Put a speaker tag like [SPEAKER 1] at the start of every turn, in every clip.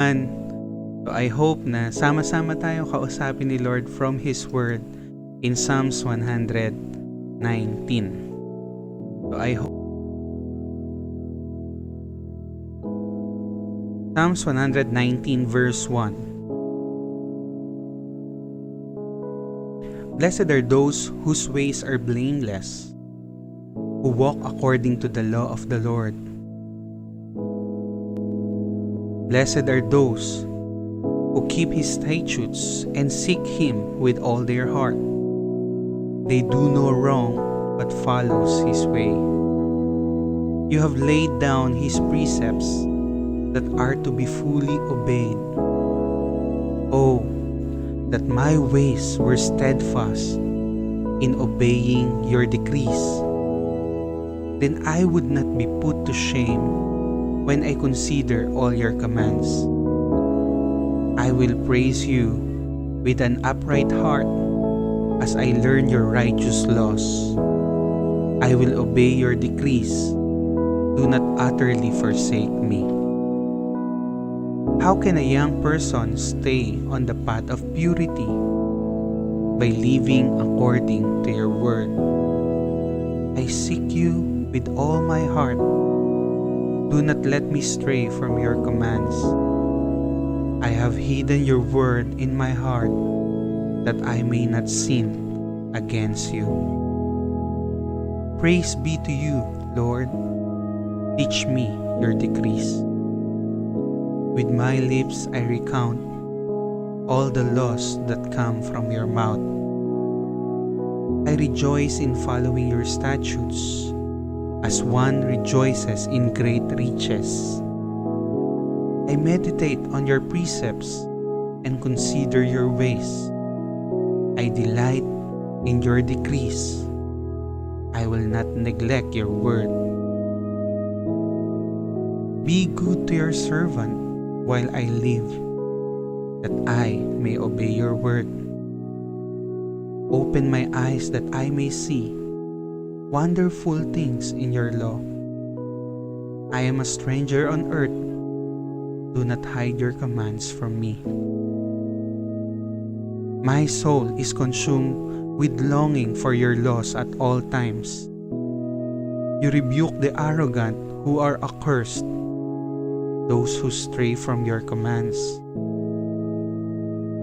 [SPEAKER 1] So I hope na sama-sama tayong kausapin ni Lord from His Word in Psalms 119. So I hope Psalms 119 verse 1. Blessed are those whose ways are blameless, who walk according to the law of the Lord. Blessed are those who keep His statutes and seek Him with all their heart. They do no wrong but follows His way. You have laid down His precepts that are to be fully obeyed. Oh, that my ways were steadfast in obeying your decrees. Then I would not be put to shame when I consider all your commands. I will praise you with an upright heart as I learn your righteous laws. I will obey your decrees. Do not utterly forsake me. How can a young person stay on the path of purity? By living according to your word. I seek you with all my heart. Do not let me stray from your commands. I have hidden your word in my heart that I may not sin against you. Praise be to you, Lord. Teach me your decrees. With my lips I recount all the laws that come from your mouth. I rejoice in following your statutes, as one rejoices in great riches. I meditate on your precepts and consider your ways. I delight in your decrees. I will not neglect your word. Be good to your servant while I live, that I may obey your word. Open my eyes that I may see wonderful things in your law. I am a stranger on earth. Do not hide your commands from me. My soul is consumed with longing for your laws at all times. You rebuke the arrogant who are accursed, those who stray from your commands.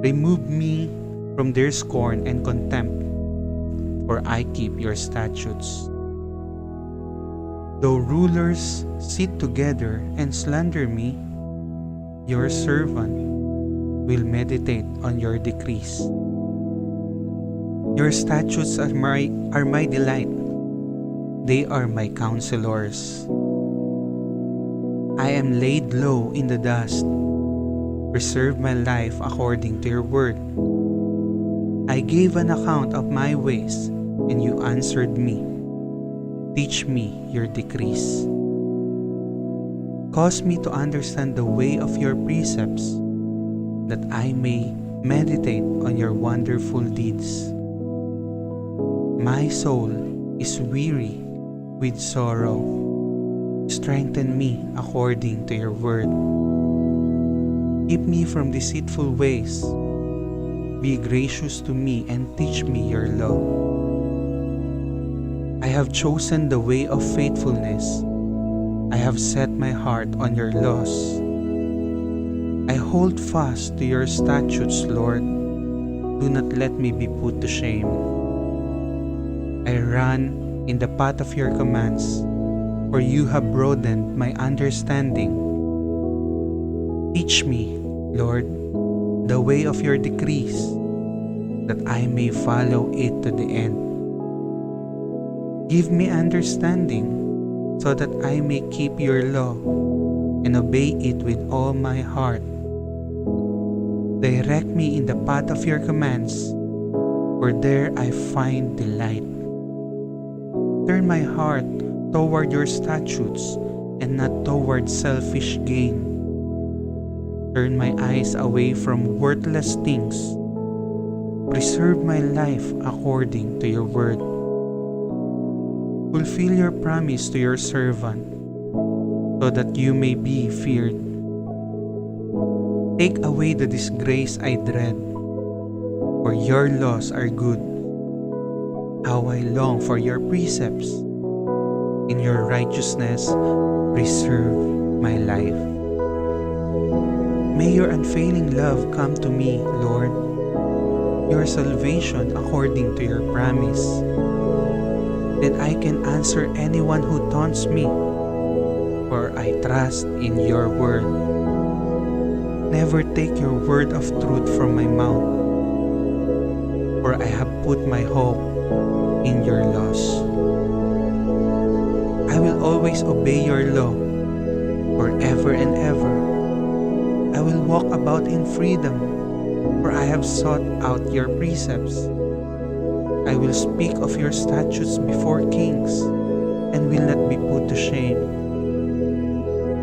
[SPEAKER 1] Remove me from their scorn and contempt, for I keep your statutes. Though rulers sit together and slander me, your servant will meditate on your decrees. Your statutes are my delight. They are my counselors. I am laid low in the dust. Preserve my life according to your word. I gave an account of my ways, and you answered me. Teach me your decrees. Cause me to understand the way of your precepts, that I may meditate on your wonderful deeds. My soul is weary with sorrow. Strengthen me according to your word. Keep me from deceitful ways. Be gracious to me and teach me your law. I have chosen the way of faithfulness. I have set my heart on your laws. I hold fast to your statutes, Lord. Do not let me be put to shame. I run in the path of your commands, for you have broadened my understanding. Teach me, Lord, the way of your decrees, that I may follow it to the end. Give me understanding, so that I may keep your law and obey it with all my heart. Direct me in the path of your commands, for there I find delight. Turn my heart toward your statutes and not toward selfish gain. Turn my eyes away from worthless things. Preserve my life according to your word. Fulfill your promise to your servant, so that you may be feared. Take away the disgrace I dread, for your laws are good. How I long for your precepts. In your righteousness, preserve my life. May your unfailing love come to me, Lord, your salvation according to your promise. Then I can answer anyone who taunts me, for I trust in your word. Never take your word of truth from my mouth, for I have put my hope in your laws. I will always obey your law, forever and ever. I will walk about in freedom, for I have sought out your precepts. I will speak of your statutes before kings, and will not be put to shame.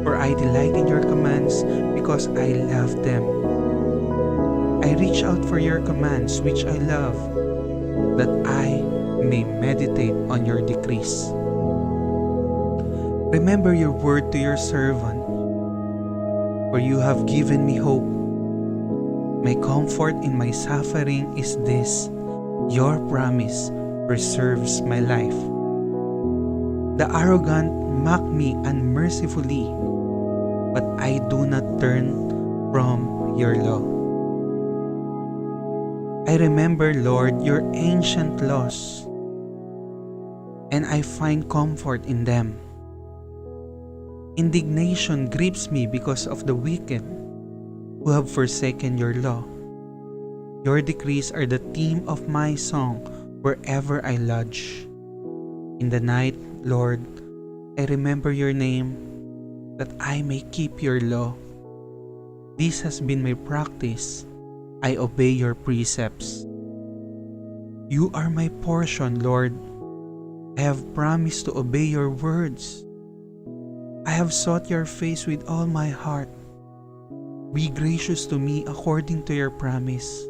[SPEAKER 1] For I delight in your commands, because I love them. I reach out for your commands, which I love, that I may meditate on your decrees. Remember your word to your servant, for you have given me hope. My comfort in my suffering is this: your promise preserves my life. The arrogant mock me unmercifully, but I do not turn from your law. I remember, Lord, your ancient laws, and I find comfort in them. Indignation grips me because of the wicked who have forsaken your law. Your decrees are the theme of my song wherever I lodge. In the night, Lord, I remember your name, that I may keep your law. This has been my practice. I obey your precepts. You are my portion, Lord. I have promised to obey your words. I have sought your face with all my heart. Be gracious to me according to your promise.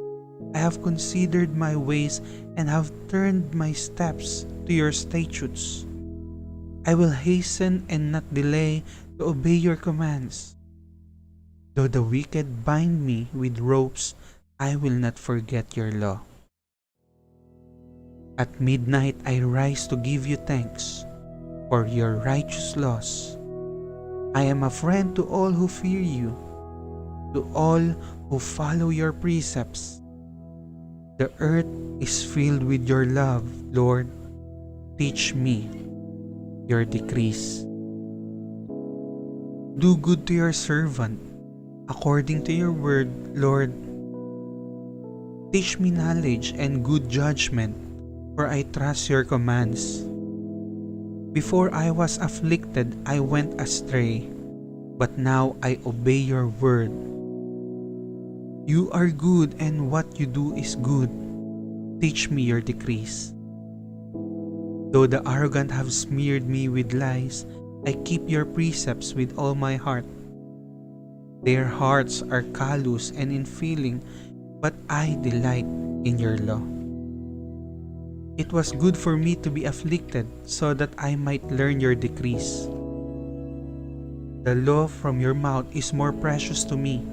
[SPEAKER 1] I have considered my ways and have turned my steps to your statutes. I will hasten and not delay to obey your commands. Though the wicked bind me with ropes, I will not forget your law. At midnight I rise to give you thanks for your righteous laws. I am a friend to all who fear you, to all who follow your precepts. The earth is filled with your love, Lord. Teach me your decrees. Do good to your servant, according to your word, Lord. Teach me knowledge and good judgment, for I trust your commands. Before I was afflicted, I went astray, but now I obey your word. You are good, and what you do is good. Teach me your decrees. Though the arrogant have smeared me with lies, I keep your precepts with all my heart. Their hearts are callous and unfeeling, but I delight in your law. It was good for me to be afflicted, so that I might learn your decrees. The law from your mouth is more precious to me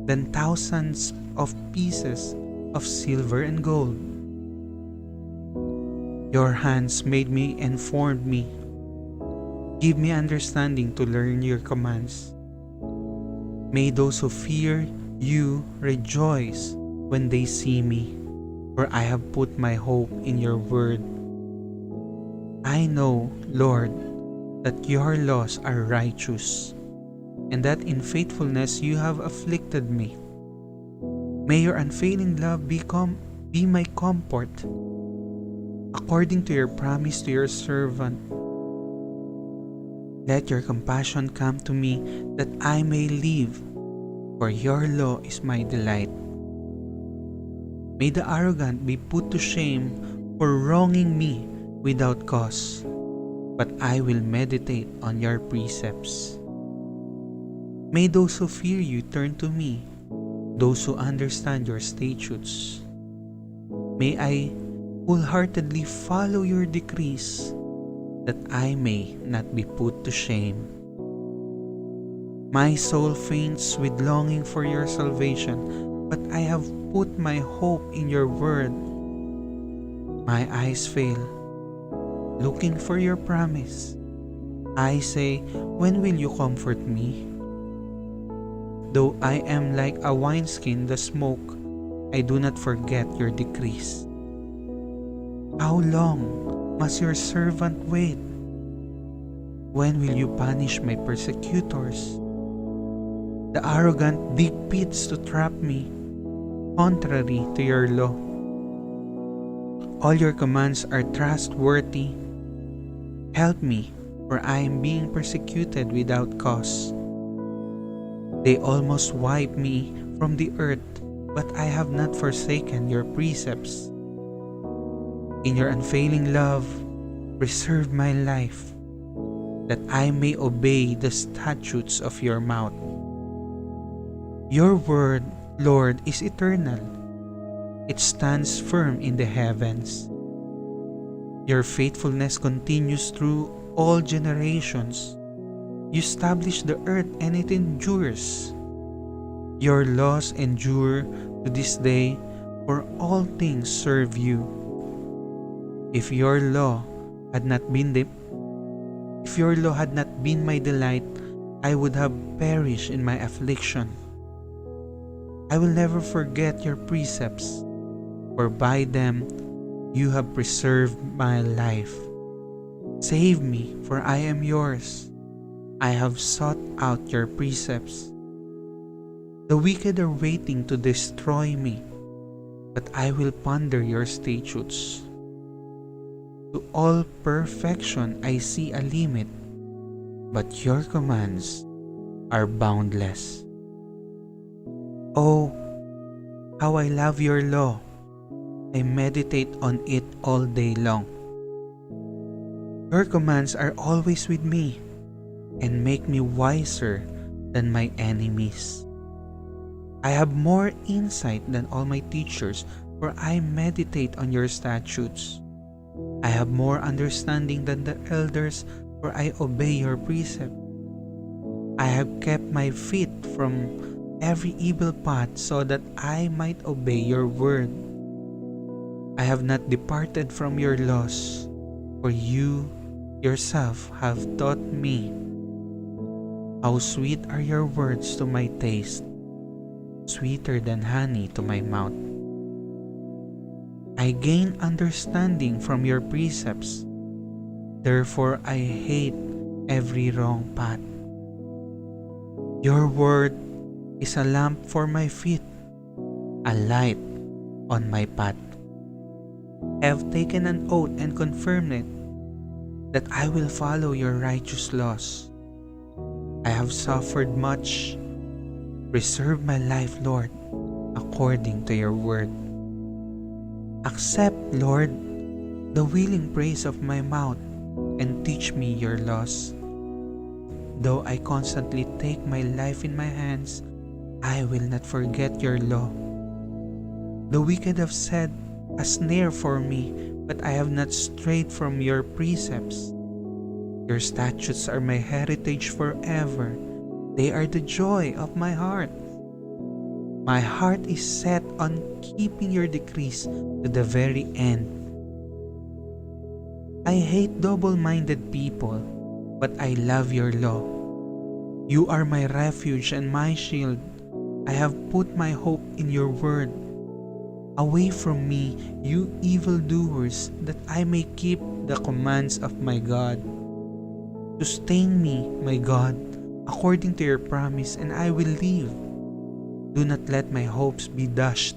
[SPEAKER 1] than thousands of pieces of silver and gold. Your hands made me and formed me. Give me understanding to learn your commands. May those who fear you rejoice when they see me, for I have put my hope in your word. I know, Lord, that your laws are righteous, and that in faithfulness you have afflicted me. May your unfailing love be my comfort, according to your promise to your servant. Let your compassion come to me, that I may live, for your law is my delight. May the arrogant be put to shame for wronging me without cause, but I will meditate on your precepts. May those who fear you turn to me, those who understand your statutes. May I wholeheartedly follow your decrees, that I may not be put to shame. My soul faints with longing for your salvation, but I have put my hope in your word. My eyes fail, looking for your promise. I say, when will you comfort me? Though I am like a wineskin, the smoke, I do not forget your decrees. How long must your servant wait? When will you punish my persecutors? The arrogant dig pits to trap me, contrary to your law. All your commands are trustworthy. Help me, for I am being persecuted without cause. They almost wipe me from the earth, but I have not forsaken your precepts. In your unfailing love, preserve my life, that I may obey the statutes of your mouth. Your word, Lord, is eternal. It stands firm in the heavens. Your faithfulness continues through all generations. You establish the earth and it endures. Your laws endure to this day, for all things serve you. If your law had not been my delight, I would have perished in my affliction. I will never forget your precepts, for by them you have preserved my life. Save me, for I am yours. I have sought out your precepts. The wicked are waiting to destroy me, but I will ponder your statutes. To all perfection I see a limit, but your commands are boundless. Oh, how I love your law! I meditate on it all day long. Your commands are always with me and make me wiser than my enemies. I have more insight than all my teachers, for I meditate on your statutes. I have more understanding than the elders, for I obey your precept. I have kept my feet from every evil path so that I might obey your word. I have not departed from your laws, for you yourself have taught me. How sweet are your words to my taste, sweeter than honey to my mouth. I gain understanding from your precepts, therefore I hate every wrong path. Your word is a lamp for my feet, a light on my path. I have taken an oath and confirmed it, that I will follow your righteous laws. I have suffered much. Preserve my life, Lord, according to your word. Accept, Lord, the willing praise of my mouth, and teach me your laws. Though I constantly take my life in my hands, I will not forget your law. The wicked have set a snare for me, but I have not strayed from your precepts. Your statutes are my heritage forever. They are the joy of my heart. My heart is set on keeping your decrees to the very end. I hate double-minded people, but I love your law. You are my refuge and my shield. I have put my hope in your word. Away from me, you evildoers, that I may keep the commands of my God. Sustain me, my God, according to your promise, and I will live. Do not let my hopes be dashed.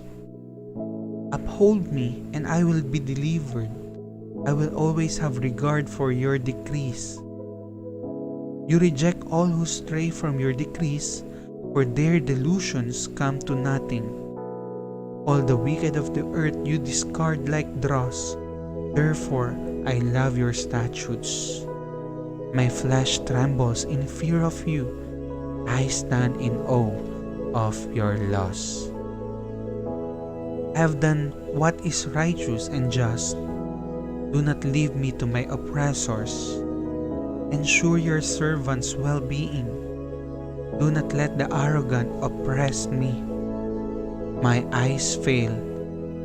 [SPEAKER 1] Uphold me, and I will be delivered. I will always have regard for your decrees. You reject all who stray from your decrees, for their delusions come to nothing. All the wicked of the earth you discard like dross. Therefore, I love your statutes. My flesh trembles in fear of you. I stand in awe of your laws. I have done what is righteous and just. Do not leave me to my oppressors. Ensure your servants' well-being. Do not let the arrogant oppress me. My eyes fail,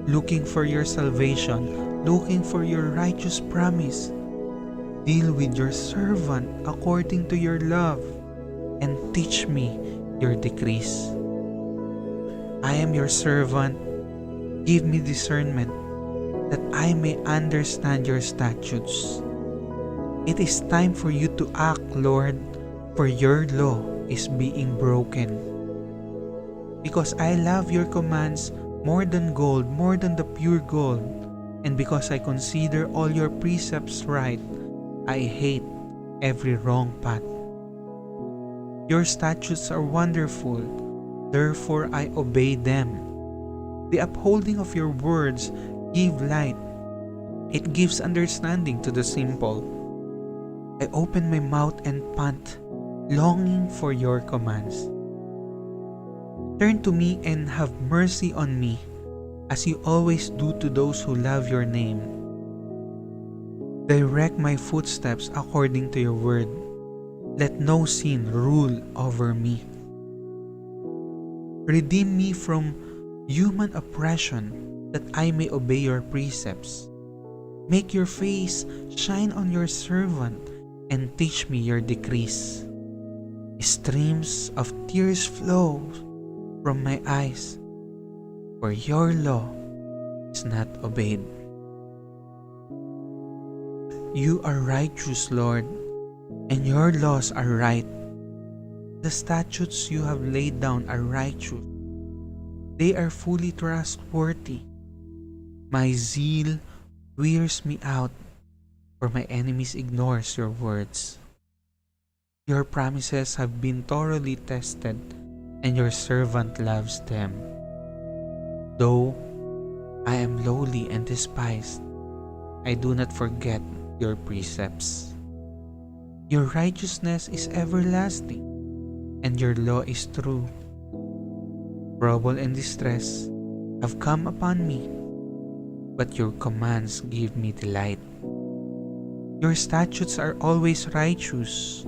[SPEAKER 1] looking for your salvation, looking for your righteous promise. Deal with your servant according to your love, and teach me your decrees. I am your servant. Give me discernment, that I may understand your statutes. It is time for you to act, Lord, for your law is being broken. Because I love your commands more than gold, more than the pure gold, and because I consider all your precepts right, I hate every wrong path. Your statutes are wonderful, therefore I obey them. The upholding of your words give light. It gives understanding to the simple. I open my mouth and pant, longing for your commands. Turn to me and have mercy on me, as you always do to those who love your name. Direct my footsteps according to your word. Let no sin rule over me. Redeem me from human oppression, that I may obey your precepts. Make your face shine on your servant, and teach me your decrees. Streams of tears flow from my eyes, for your law is not obeyed. You are righteous, Lord, and your laws are right. The statutes you have laid down are righteous. They are fully trustworthy. My zeal wears me out, for my enemies ignores your words. Your promises have been thoroughly tested, and your servant loves them. Though I am lowly and despised, I do not forget your precepts. Your righteousness is everlasting, and your law is true. Trouble and distress have come upon me, but your commands give me delight. Your statutes are always righteous.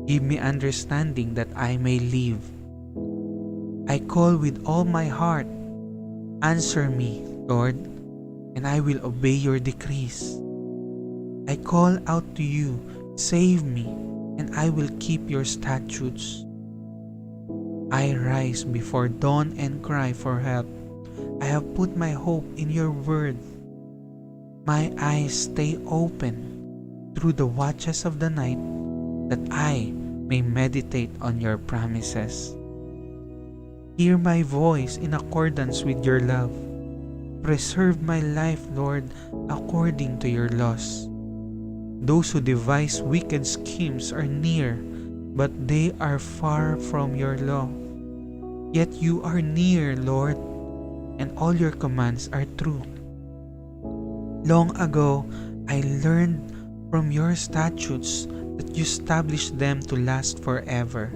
[SPEAKER 1] Give me understanding that I may live. I call with all my heart. Answer me, Lord, and I will obey your decrees. I call out to you, save me, and I will keep your statutes. I rise before dawn and cry for help. I have put my hope in your word. My eyes stay open through the watches of the night, that I may meditate on your promises. Hear my voice in accordance with your love. Preserve my life, Lord, according to your laws. Those who devise wicked schemes are near, but they are far from your law. Yet you are near, Lord, and all your commands are true. Long ago, I learned from your statutes that you established them to last forever.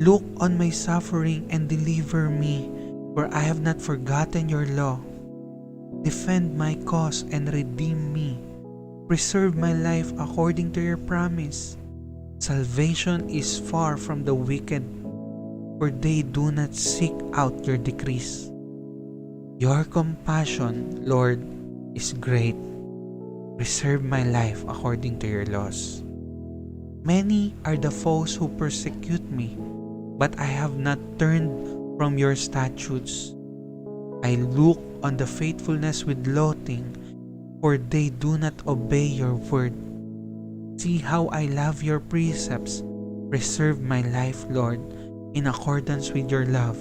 [SPEAKER 1] Look on my suffering and deliver me, for I have not forgotten your law. Defend my cause and redeem me. Preserve my life according to your promise. Salvation is far from the wicked, for they do not seek out your decrees. Your compassion, Lord, is great. Preserve my life according to your laws. Many are the foes who persecute me, but I have not turned from your statutes. I look on the faithfulness with loathing, for they do not obey your word. See how I love your precepts. Preserve my life, Lord, in accordance with your love.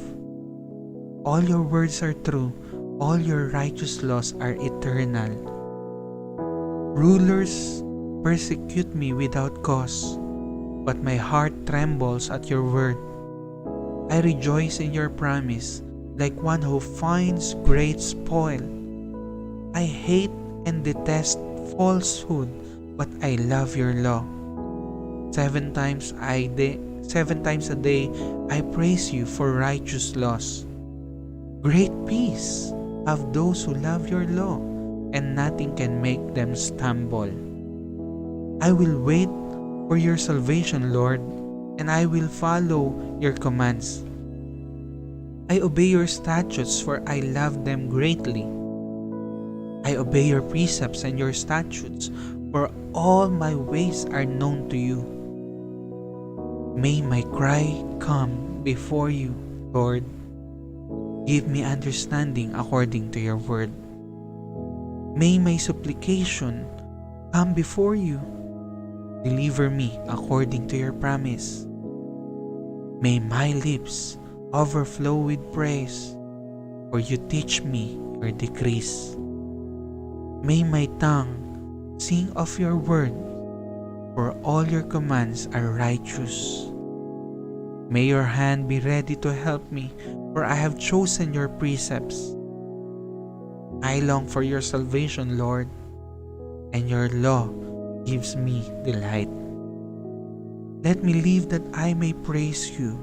[SPEAKER 1] All your words are true. All your righteous laws are eternal. Rulers persecute me without cause, but my heart trembles at your word. I rejoice in your promise, like one who finds great spoil. I hate and detest falsehood, but I love your law. 7 times a day, I praise you for righteous laws. Great peace have those who love your law, and nothing can make them stumble. I will wait for your salvation, Lord, and I will follow your commands. I obey your statutes, for I love them greatly. I obey your precepts and your statutes, for all my ways are known to you. May my cry come before you, Lord. Give me understanding according to your word. May my supplication come before you. Deliver me according to your promise. May my lips overflow with praise, for you teach me your decrees. May my tongue sing of your word, for all your commands are righteous. May your hand be ready to help me, for I have chosen your precepts. I long for your salvation, Lord, and your law gives me delight. Let me live that I may praise you,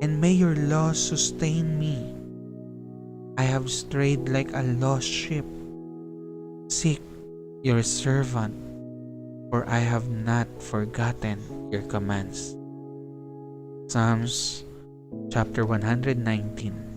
[SPEAKER 1] and may your law sustain me. I have strayed like a lost sheep. Seek your servant, for I have not forgotten your commands. Psalms chapter 119.